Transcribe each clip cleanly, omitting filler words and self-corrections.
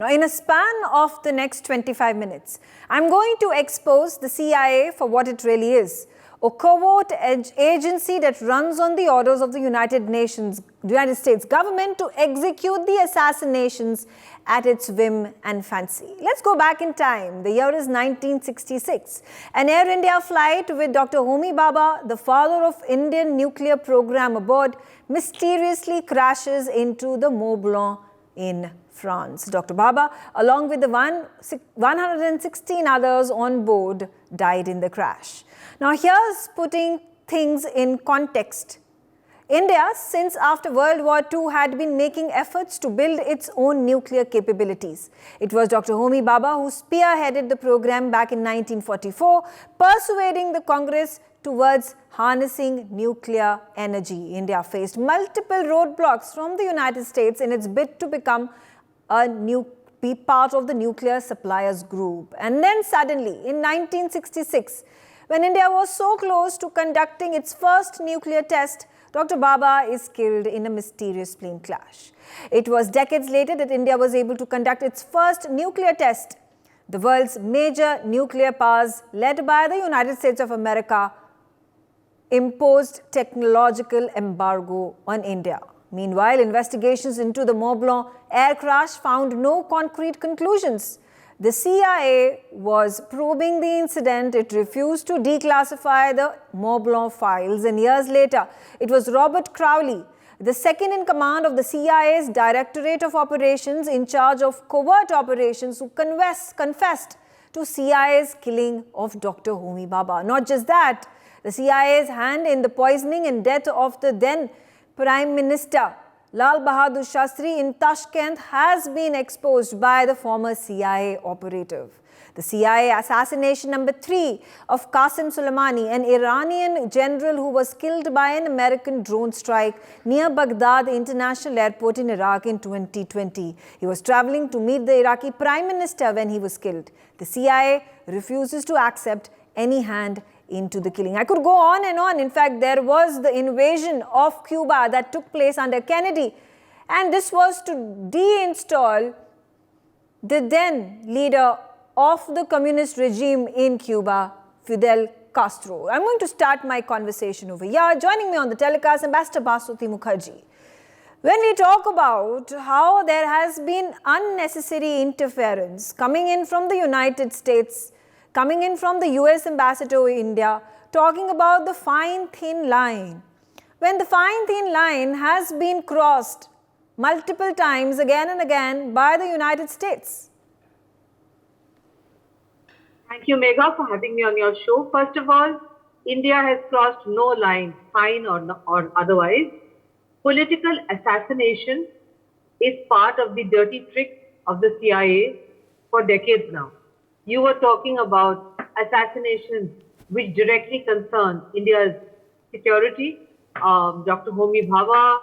Now, in a span of the next 25 minutes, I'm going to expose the CIA for what it really is, a covert agency that runs on the orders of the United States government to execute the assassinations at its whim and fancy. Let's go back in time. The year is 1966. An Air India flight with Dr. Homi Bhabha, the father of Indian nuclear program aboard, mysteriously crashes into the Mont Blanc in France. Dr. Bhabha, along with the 116 others on board, died in the crash. Now, here's putting things in context. India, since after World War II, had been making efforts to build its own nuclear capabilities. It was Dr. Homi Bhabha who spearheaded the program back in 1944, persuading the Congress towards harnessing nuclear energy. India faced multiple roadblocks from the United States in its bid to become be part of the nuclear suppliers group. And then suddenly, in 1966, when India was so close to conducting its first nuclear test, Dr. Bhabha is killed in a mysterious plane crash. It was decades later that India was able to conduct its first nuclear test. The world's major nuclear powers, led by the United States of America, imposed technological embargo on India. Meanwhile, investigations into the Mont Blanc air crash found no concrete conclusions. The CIA was probing the incident. It refused to declassify the Mont Blanc files, and years later, it was Robert Crowley, the second in command of the CIA's Directorate of Operations in charge of covert operations, who confessed to CIA's killing of Dr. Homi Bhabha. Not just that, the CIA's hand in the poisoning and death of the then Prime Minister Lal Bahadur Shastri in Tashkent has been exposed by the former CIA operative. The CIA assassination number 3 of Qasem Soleimani, an Iranian general who was killed by an American drone strike near Baghdad International Airport in Iraq in 2020. He was traveling to meet the Iraqi Prime Minister when he was killed. The CIA refuses to accept any hand into the killing. I could go on and on. In fact, there was the invasion of Cuba that took place under Kennedy, and this was to deinstall the then leader of the communist regime in Cuba, Fidel Castro. I'm going to start my conversation over here. Joining me on the telecast, Ambassador Basuti Mukherjee. When we talk about how there has been unnecessary interference coming in from the United States, coming in from the US ambassador in India, talking about the fine thin line. When the fine thin line has been crossed multiple times again and again by the United States. Thank you, Megha, for having me on your show. First of all, India has crossed no line, fine or otherwise. Political assassination is part of the dirty tricks of the CIA for decades now. You were talking about assassinations which directly concern India's security. Dr. Homi Bhabha,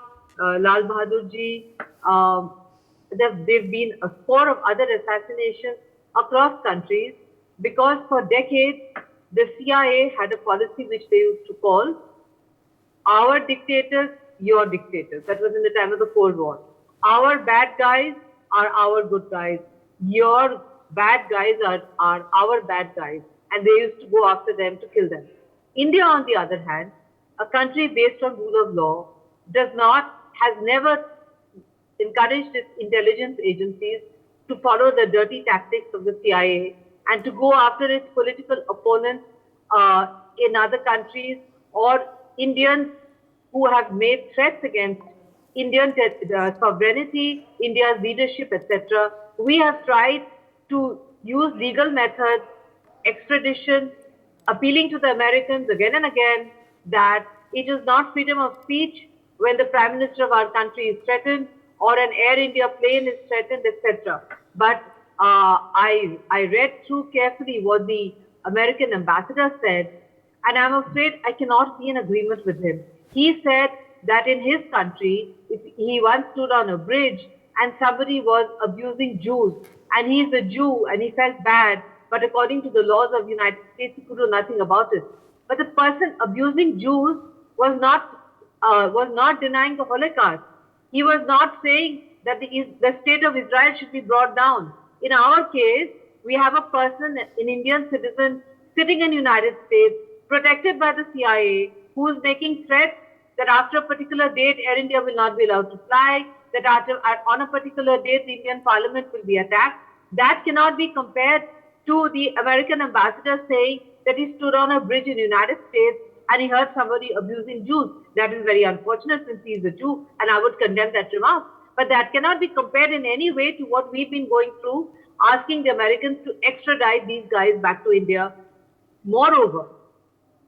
Lal Bahadur Ji, there have been a score of other assassinations across countries because for decades the CIA had a policy which they used to call our dictators, your dictators. That was in the time of the Cold War. Our bad guys are our good guys. Your bad guys are our bad guys, and they used to go after them to kill them. India, on the other hand, a country based on rule of law, has never encouraged its intelligence agencies to follow the dirty tactics of the CIA and to go after its political opponents in other countries or Indians who have made threats against Indian sovereignty, India's leadership, etc. We have tried to use legal methods, extradition, appealing to the Americans again and again that it is not freedom of speech when the Prime Minister of our country is threatened or an Air India plane is threatened, etc. But I read through carefully what the American ambassador said, and I'm afraid I cannot be in agreement with him. He said that in his country, he once stood on a bridge and somebody was abusing Jews, and he's a Jew and he felt bad, but according to the laws of the United States, he could do nothing about it. But the person abusing Jews was not denying the Holocaust. He was not saying that the state of Israel should be brought down. In our case, we have a person, an Indian citizen, sitting in the United States, protected by the CIA, who is making threats that after a particular date, Air India will not be allowed to fly, that on a particular date, the Indian Parliament will be attacked. That cannot be compared to the American ambassador saying that he stood on a bridge in the United States and he heard somebody abusing Jews. That is very unfortunate since he is a Jew, and I would condemn that remark. But that cannot be compared in any way to what we've been going through, asking the Americans to extradite these guys back to India. Moreover,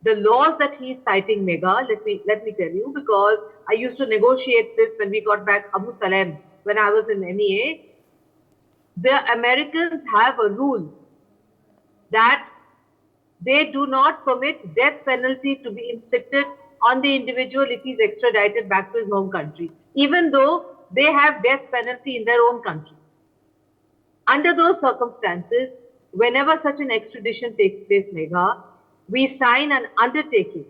the laws that he's citing, Megha, let me tell you, because I used to negotiate this when we got back Abu Salem, when I was in MEA. The Americans have a rule that they do not permit death penalty to be inflicted on the individual if he's extradited back to his home country, even though they have death penalty in their own country. Under those circumstances, whenever such an extradition takes place, Megha, we sign an undertaking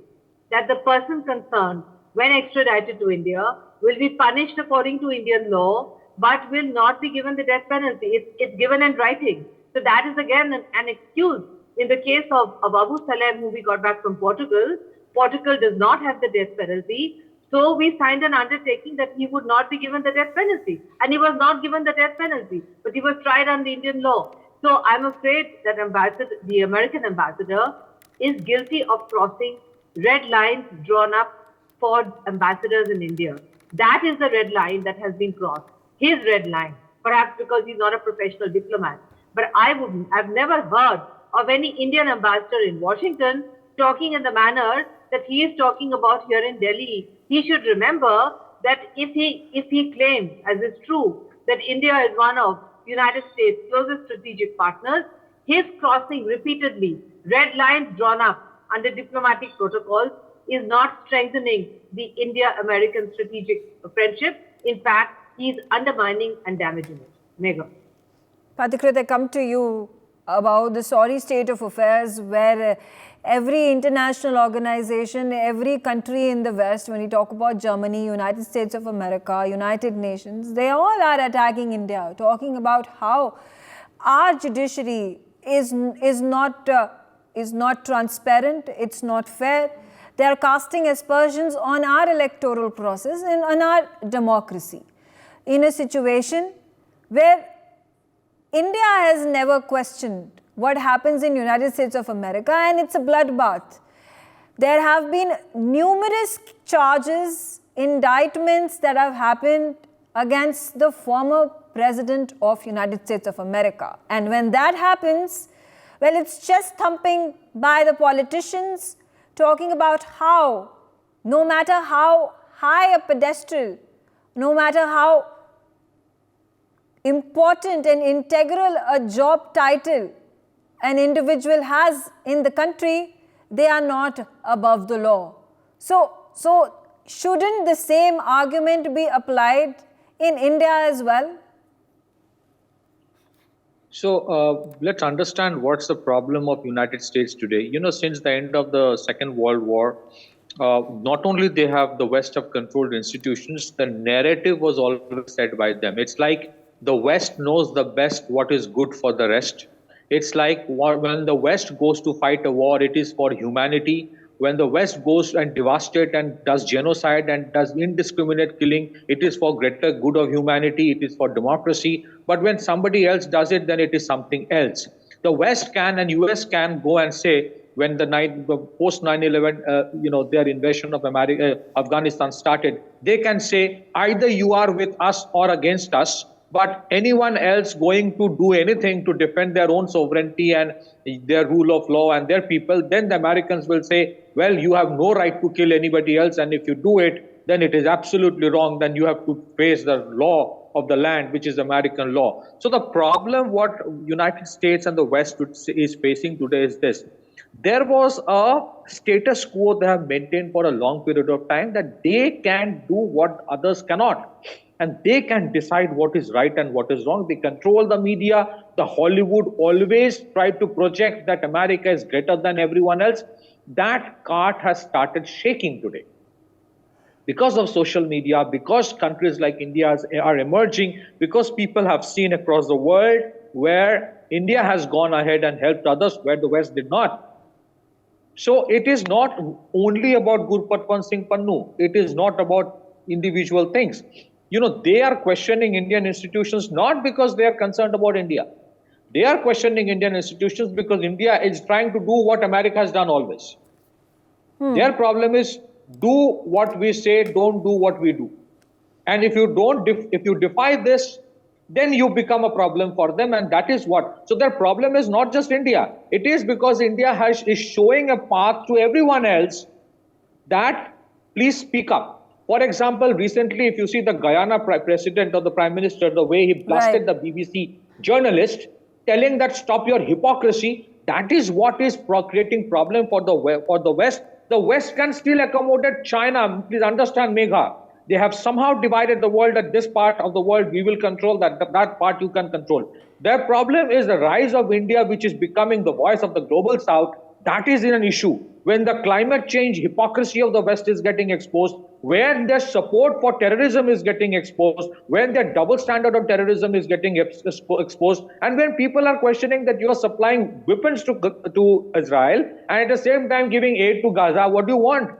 that the person concerned, when extradited to India, will be punished according to Indian law, but will not be given the death penalty. It's given in writing. So that is again an excuse. In the case of Abu Salem, who we got back from Portugal, Portugal does not have the death penalty. So we signed an undertaking that he would not be given the death penalty. And he was not given the death penalty, but he was tried under Indian law. So I'm afraid that the American ambassador is guilty of crossing red lines drawn up for ambassadors in India. That is the red line that has been crossed. His red line, perhaps because he's not a professional diplomat. But I've never heard of any Indian ambassador in Washington talking in the manner that he is talking about here in Delhi. He should remember that if he claims, as is true, that India is one of the United States' closest strategic partners, his crossing repeatedly red lines drawn up under diplomatic protocols is not strengthening the India-American strategic friendship. In fact, he is undermining and damaging it. Megha. Pathikrit, I come to you about the sorry state of affairs where every international organization, every country in the West, when you talk about Germany, United States of America, United Nations, they all are attacking India, talking about how our judiciary is not transparent, it's not fair. They are casting aspersions on our electoral process and on our democracy in a situation where India has never questioned what happens in United States of America, and it's a bloodbath. There have been numerous charges, indictments that have happened against the former president of United States of America. And when that happens, well, it's chest thumping by the politicians, talking about how, no matter how high a pedestal, no matter how important and integral a job title an individual has in the country, they are not above the law. So shouldn't the same argument be applied in India as well? So let's understand what's the problem of United States today. You know, since the end of the Second World War, not only they have the West have controlled institutions, the narrative was always set by them. It's like the West knows the best what is good for the rest. It's like when the West goes to fight a war, it is for humanity. When the West goes and devastates and does genocide and does indiscriminate killing, it is for greater good of humanity, it is for democracy. But when somebody else does it, then it is something else. The West can and US can go and say, when the post 9/11, their invasion of Afghanistan started, they can say either you are with us or against us. But anyone else going to do anything to defend their own sovereignty and their rule of law and their people, then the Americans will say, well, you have no right to kill anybody else. And if you do it, then it is absolutely wrong. Then you have to face the law of the land, which is American law. So the problem what United States and the West is facing today is this. There was a status quo they have maintained for a long period of time that they can do what others cannot. And they can decide what is right and what is wrong. They control the media. The Hollywood always tried to project that America is greater than everyone else. That cart has started shaking today. because of social media, because countries like India are emerging, because people have seen across the world where India has gone ahead and helped others where the West did not. So it is not only about Gurpatwant Singh Pannun. It is not about individual things. They are questioning Indian institutions not because they are concerned about India. They are questioning Indian institutions because India is trying to do what America has done always. Their problem is do what we say, don't do what we do. And if you defy this, then you become a problem for them, and that is what. So their problem is not just India. It is because India is showing a path to everyone else that please speak up. For example, recently, if you see the Guyana president or the prime minister, the way he blasted the BBC journalist, telling that stop your hypocrisy, that is what is creating problem for the West. The West can still accommodate China. Please understand, Megha. They have somehow divided the world that this part of the world we will control, that part you can control. Their problem is the rise of India, which is becoming the voice of the global South. That is an issue. When the climate change hypocrisy of the West is getting exposed, when their support for terrorism is getting exposed, when their double standard of terrorism is getting exposed, and when people are questioning that you are supplying weapons to Israel and at the same time giving aid to Gaza, what do you want?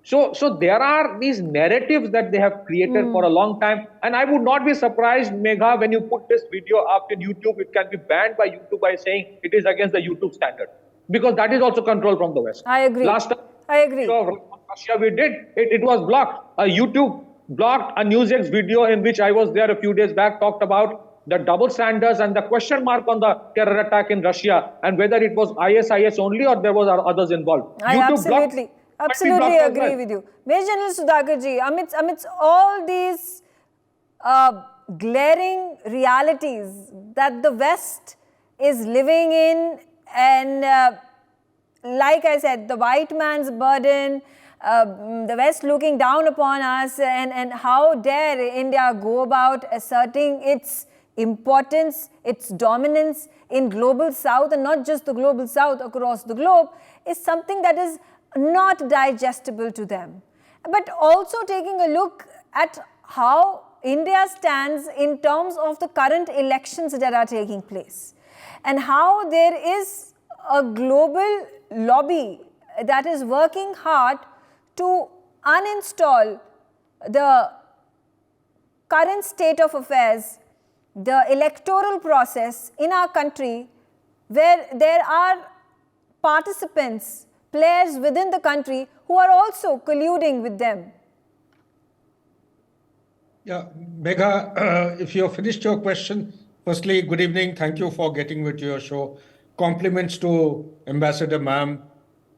So there are these narratives that they have created for a long time. And I would not be surprised, Megha, when you put this video up in YouTube, it can be banned by YouTube by saying it is against the YouTube standard. Because that is also controlled from the West. I agree. Last time, I agree. Russia, we did. It was blocked. YouTube blocked a NewsX video in which I was there a few days back, talked about the double standards and the question mark on the terror attack in Russia and whether it was ISIS only or there was others involved. I absolutely agree with you. Major General Sudhakarji, amidst all these glaring realities that the West is living in, and like I said, the white man's burden, the West looking down upon us, and how dare India go about asserting its importance, its dominance in global South, and not just the global South, across the globe, is something that is not digestible to them. But also taking a look at how India stands in terms of the current elections that are taking place, and how there is a global lobby that is working hard to uninstall the current state of affairs, the electoral process in our country, where there are participants, players within the country who are also colluding with them. Yeah, Megha, if you have finished your question, firstly, good evening. Thank you for getting with your show. Compliments to Ambassador Ma'am.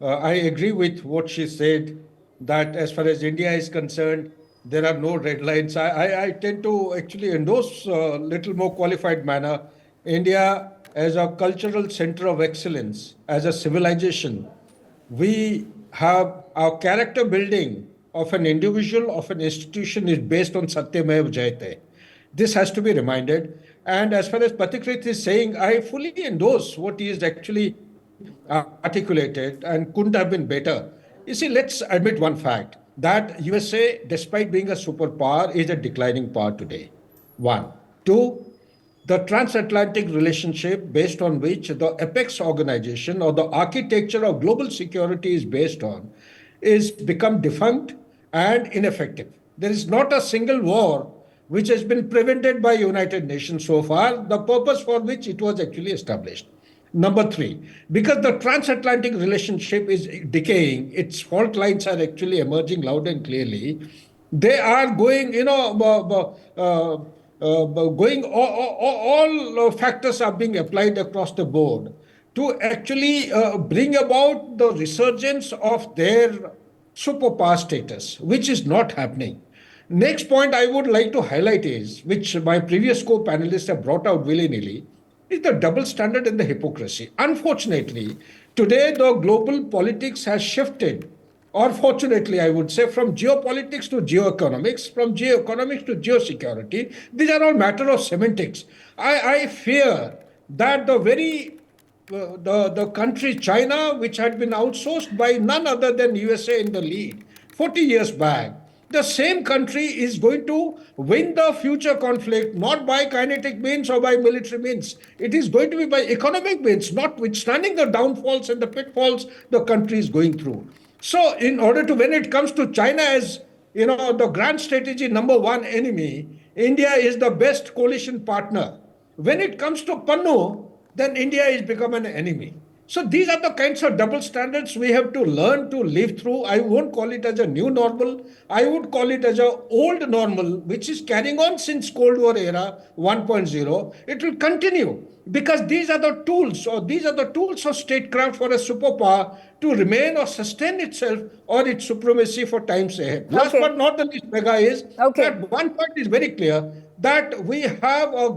I agree with what she said, that as far as India is concerned, there are no red lines. I tend to actually endorse a little more qualified manner. India as a cultural center of excellence, as a civilization, we have our character building of an individual, of an institution is based on Satyamev Jayate. This has to be reminded. And as far as Patikrit is saying, I fully endorse what he has actually articulated and couldn't have been better. You see, let's admit one fact, that USA, despite being a superpower, is a declining power today. One. Two, the transatlantic relationship based on which the apex organization or the architecture of global security is based on is become defunct and ineffective. There is not a single war which has been prevented by United Nations so far, the purpose for which it was actually established. Number three, because the transatlantic relationship is decaying, its fault lines are actually emerging loud and clearly. They are going, all factors are being applied across the board to actually bring about the resurgence of their superpower status, which is not happening. Next point I would like to highlight is, which my previous co-panelists have brought out willy-nilly, is the double standard and the hypocrisy. Unfortunately, today the global politics has shifted, or fortunately I would say, from geopolitics to geoeconomics, from geoeconomics to geosecurity. These are all matter of semantics. I fear that the country China, which had been outsourced by none other than USA in the lead 40 years back, the same country is going to win the future conflict, not by kinetic means or by military means. It is going to be by economic means, notwithstanding the downfalls and the pitfalls the country is going through. So, in order to, when it comes to China as the grand strategy number one enemy, India is the best coalition partner. When it comes to Pannu, then India is become an enemy. So these are the kinds of double standards we have to learn to live through. I won't call it as a new normal. I would call it as a old normal, which is carrying on since Cold War era 1.0. It will continue because these are the tools of statecraft for a superpower to remain or sustain itself or its supremacy for times ahead. Last but not the least, Megha, is that one point is very clear, that we have a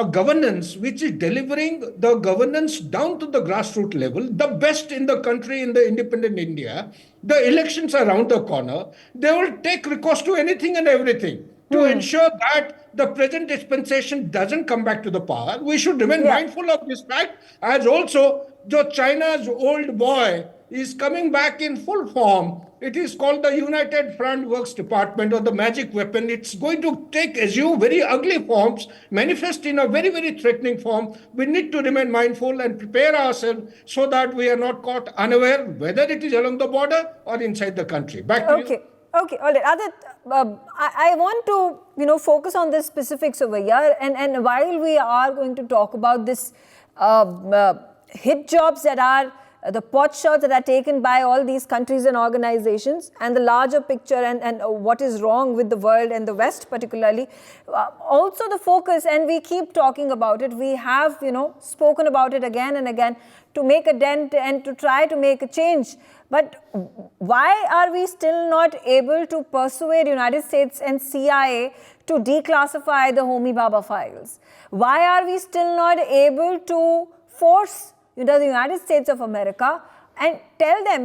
governance which is delivering the governance down to the grassroots level, the best in the country, in the independent India. The elections are around the corner. They will take recourse to anything and everything to ensure that the present dispensation doesn't come back to the power. We should remain mindful of this fact, as also China's old boy is coming back in full form. It is called the United Front Works Department, or the magic weapon. It's going to assume very ugly forms, manifest in a very, very threatening form. We need to remain mindful and prepare ourselves so that we are not caught unaware, whether it is along the border or inside the country. Back to you. Okay, all right. Adit, I want to, focus on the specifics over here. And while we are going to talk about this hit jobs that are the pot shots that are taken by all these countries and organizations, and the larger picture and what is wrong with the world and the West particularly. Also the focus, and we keep talking about it, we have, spoken about it again and again to make a dent and to try to make a change. But why are we still not able to persuade United States and CIA to declassify the Homi Bhabha files? Why are we still not able to force the United States of America and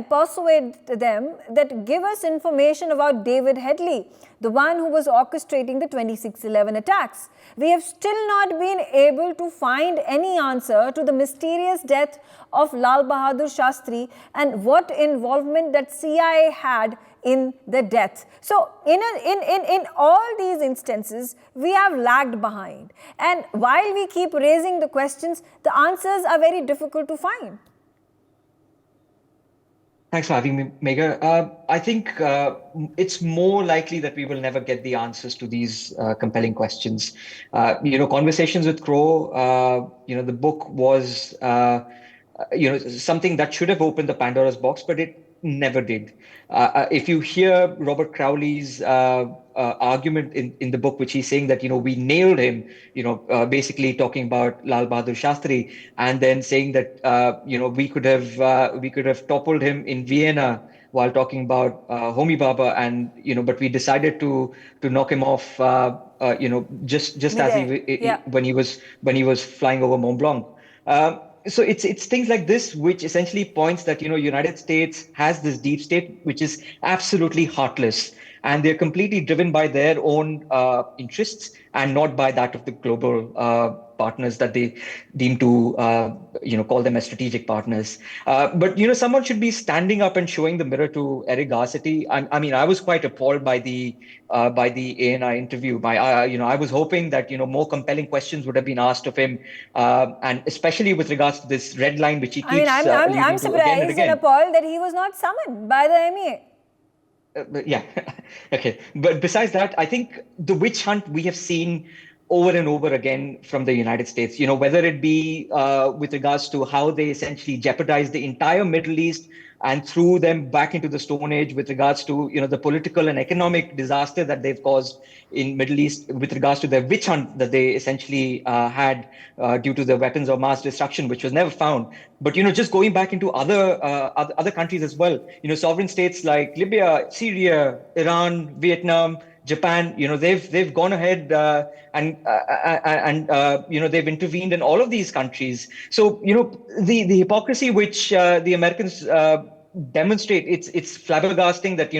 persuade them that give us information about David Headley, the one who was orchestrating the 26/11 attacks? We have still not been able to find any answer to the mysterious death of Lal Bahadur Shastri and what involvement that CIA had in the death. So in all these instances, we have lagged behind. And while we keep raising the questions, the answers are very difficult to find. Thanks for having me, Megha. I think it's more likely that we will never get the answers to these compelling questions. Conversations with Crow, the book was, something that should have opened the Pandora's box, but it never did. If you hear Robert Crowley's argument in the book, which he's saying that, we nailed him, basically talking about Lal Bahadur Shastri, and then saying that, we could have toppled him in Vienna while talking about Homi Bhabha, and, but we decided to knock him off, just as when he was flying over Mont Blanc. So it's things like this which essentially points that, United States has this deep state which is absolutely heartless, and they're completely driven by their own interests and not by that of the global partners that they deem to, call them as strategic partners. But, someone should be standing up and showing the mirror to Eric Garcetti. I was quite appalled by the ANI interview. I was hoping that, more compelling questions would have been asked of him, and especially with regards to this red line, which he keeps I'm surprised and appalled that he was not summoned by the MEA. Yeah. Okay. But besides that, I think the witch hunt we have seen over and over again from the United States, whether it be with regards to how they essentially jeopardized the entire Middle East and threw them back into the Stone Age with regards to, the political and economic disaster that they've caused in Middle East with regards to their witch hunt that they essentially had due to the weapons of mass destruction, which was never found. But, just going back into other countries as well, sovereign states like Libya, Syria, Iran, Vietnam, Japan, they've gone ahead and they've intervened in all of these countries. So, the hypocrisy which the Americans demonstrate, it's flabbergasting that,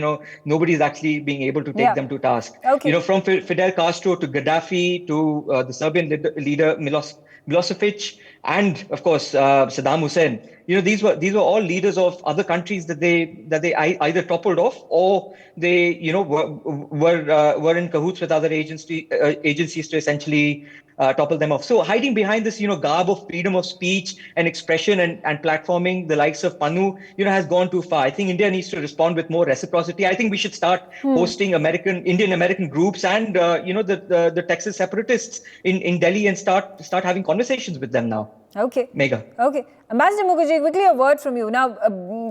nobody's actually being able to take them to task. Okay. From Fidel Castro to Gaddafi to the Serbian leader Milosevic, and of course Saddam Hussein, these were all leaders of other countries that they either toppled off, or they were in cahoots with other agencies to essentially topple them off. So hiding behind this garb of freedom of speech and expression and platforming, the likes of Pannu has gone too far. I think India needs to respond with more reciprocity. I think we should start hosting Indian American groups and the Texas separatists in Delhi and start having conversations with them now. Okay. Megha. Okay. Ambassador Mukherjee, quickly a word from you. Now,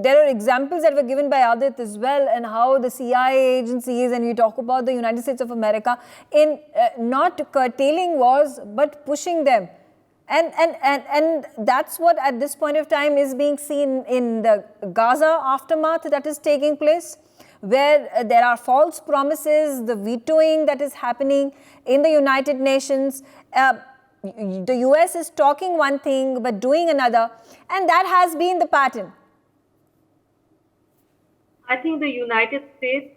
there are examples that were given by Adit as well, and how the CIA agencies, and you talk about the United States of America, in not curtailing wars, but pushing them. And that's what at this point of time is being seen in the Gaza aftermath that is taking place, where there are false promises, the vetoing that is happening in the United Nations. The US is talking one thing but doing another, and that has been the pattern. I think the United States,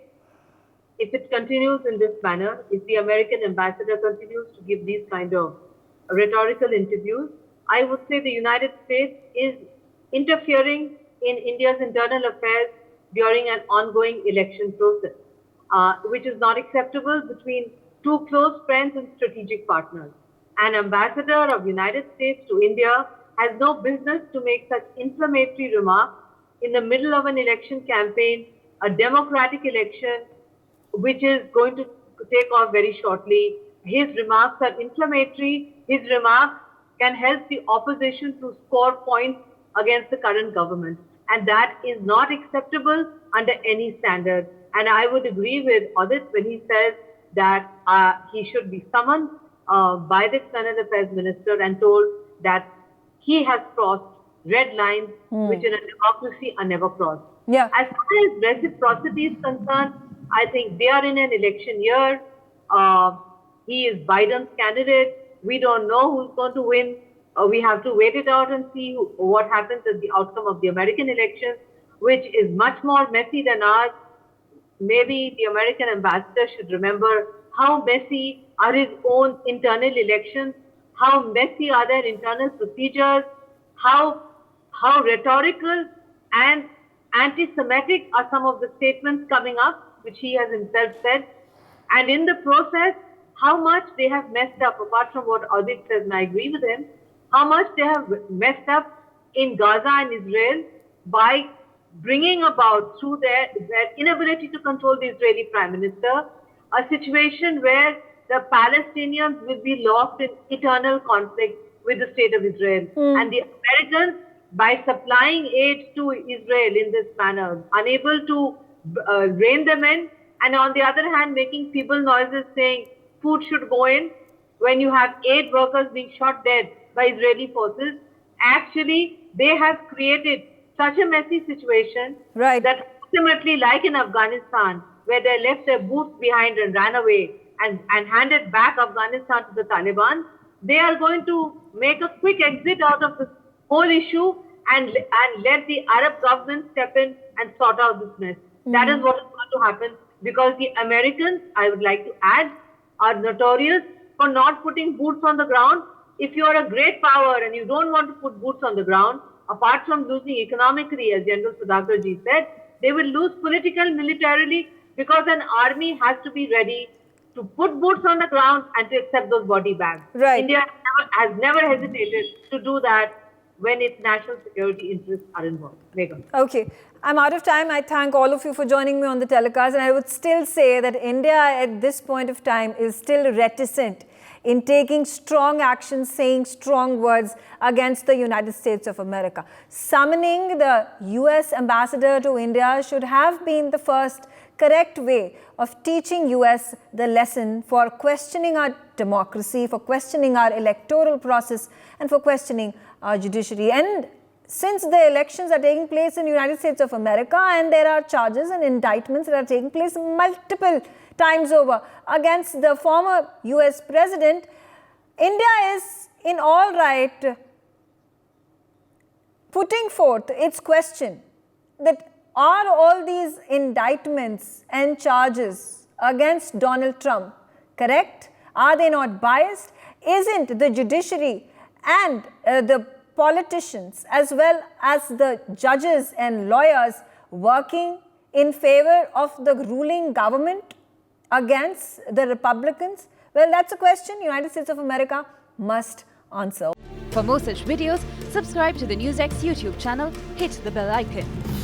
if it continues in this manner, if the American ambassador continues to give these kind of rhetorical interviews, I would say the United States is interfering in India's internal affairs during an ongoing election process, which is not acceptable between two close friends and strategic partners. An ambassador of United States to India has no business to make such inflammatory remarks in the middle of an election campaign, a democratic election, which is going to take off very shortly. His remarks are inflammatory. His remarks can help the opposition to score points against the current government. And that is not acceptable under any standard. And I would agree with Adit when he says that he should be summoned by the External Affairs Minister and told that he has crossed red lines, which in a democracy are never crossed. Yeah. As far as reciprocity is concerned, I think they are in an election year. He is Biden's candidate. We don't know who's going to win. We have to wait it out and see what happens at the outcome of the American elections, which is much more messy than ours. Maybe the American ambassador should remember how messy are his own internal elections, how messy are their internal procedures, how rhetorical and anti-Semitic are some of the statements coming up, which he has himself said. And in the process, how much they have messed up, apart from what Adit says, and I agree with him, how much they have messed up in Gaza and Israel by bringing about, through their inability to control the Israeli Prime Minister, a situation where the Palestinians will be lost in eternal conflict with the state of Israel. And the Americans, by supplying aid to Israel in this manner, unable to rein them in, and on the other hand, making feeble noises saying food should go in, when you have aid workers being shot dead by Israeli forces, actually they have created such a messy situation that ultimately, like in Afghanistan, where they left their boots behind and ran away and handed back Afghanistan to the Taliban, they are going to make a quick exit out of this whole issue and let the Arab government step in and sort out this mess. That is what is going to happen, because the Americans, I would like to add, are notorious for not putting boots on the ground. If you are a great power and you don't want to put boots on the ground, apart from losing economically, as General Sudhakar ji said, they will lose politically, militarily, because an army has to be ready to put boots on the ground and to accept those body bags. India has never hesitated to do that when its national security interests are involved. Megha. Okay. I'm out of time. I thank all of you for joining me on the telecast, and I would still say that India at this point of time is still reticent in taking strong action, saying strong words against the United States of America. Summoning the US ambassador to India should have been the first correct way of teaching US the lesson for questioning our democracy, for questioning our electoral process, and for questioning our judiciary. And since the elections are taking place in the United States of America, and there are charges and indictments that are taking place multiple times over against the former US president, India is in all right putting forth its question that are all these indictments and charges against Donald Trump correct? Are they not biased? Isn't the judiciary and the politicians as well as the judges and lawyers working in favor of the ruling government against the Republicans? Well, that's a question United States of America must answer. For more such videos, subscribe to the NewsX YouTube channel, hit the bell icon.